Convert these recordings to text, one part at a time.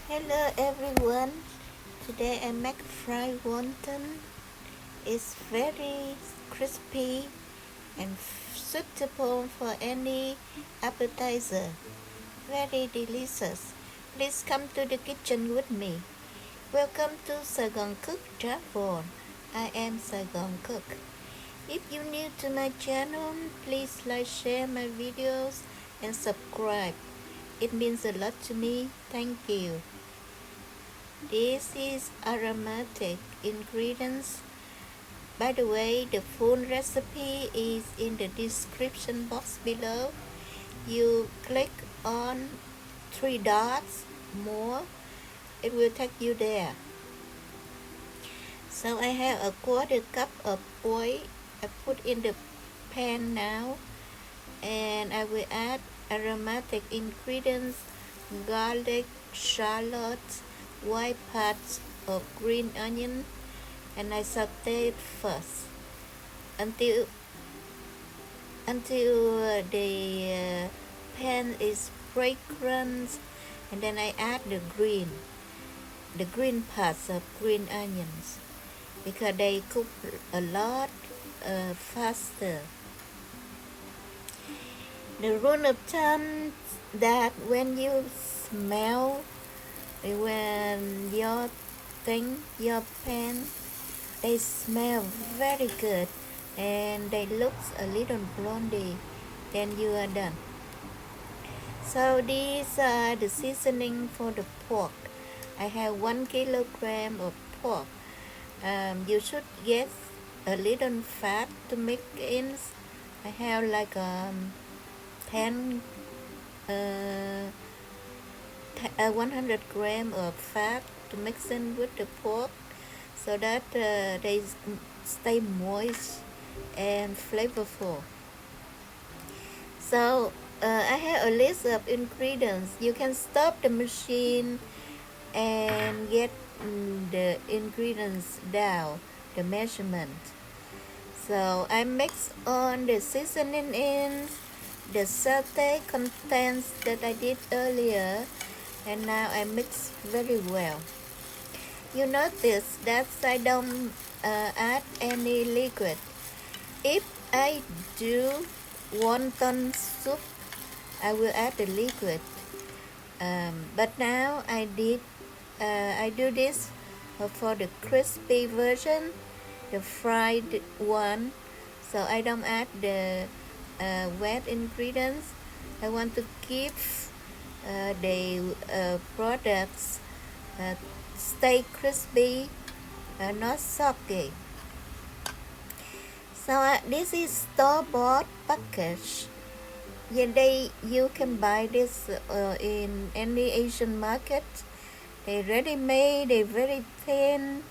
Hello everyone. Today I make fried wonton. It's very crispy and suitable for any appetizer. Very delicious. Please come to the kitchen with me. Welcome to SaigoncookTravel. I am Saigoncook. If you're new to my channel, please like, share my videos and subscribe. It means a lot to me. Thank you. This is aromatic ingredients. By the way, the full recipe is in the description box below. You click on 3 dots more, it will take you there. So I have a 1/4 cup of oil. I put in the pan now, and I will add aromatic ingredients, garlic, shallots, white parts of green onion, and I saute it first until the pan is fragrant, and then I add the green parts of green onions because they cook a lot faster. The rule of thumb that when you smell, when your pan, they smell very good and they look a little blondie, then you are done. So these are the seasoning for the pork. I have 1 kilogram of pork. You should get a little fat to mix in. I have like 100 grams of fat to mix in with the pork so that they stay moist and flavorful. So I have a list of ingredients. You can stop the machine and get the ingredients down, the measurement. So I mix on the seasoning in the Sauté contents that I did earlier, and now I mix very well. You notice that I don't add any liquid. If I do wonton soup, I will add the liquid. But now I do this for the crispy version, the fried one, so I don't add the wet ingredients. I want to keep the products stay crispy, not soggy. So this is store-bought package. You can buy this in any Asian market. They ready-made, they're very thin,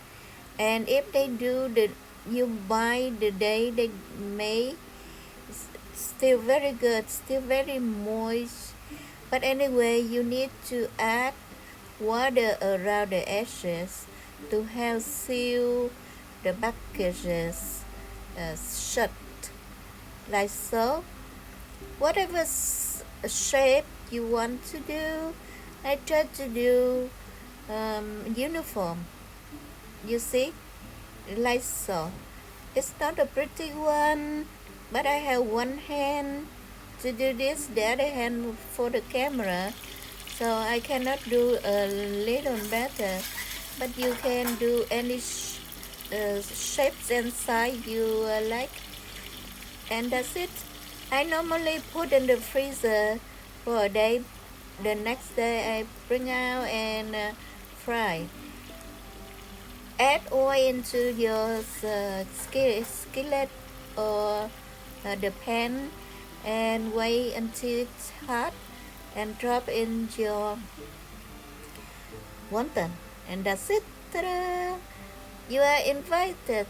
and if they do you buy the day they made, still very good, still very moist. But anyway, you need to add water around the edges to help seal the packages shut, like so. Whatever shape you want to do, I try to do uniform. You see, like so. It's not a pretty one, but I have one hand to do this, the other hand for the camera, so I cannot do a little better, but you can do any shapes and size you like, and that's it. I normally put in the freezer for a day. The next day I bring out and fry. Add oil into your skillet or the pan and wait until it's hot and drop in your wonton, and that's it. Ta-da! You are invited.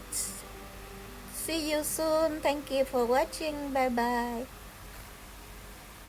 See you soon. Thank you for watching. Bye bye.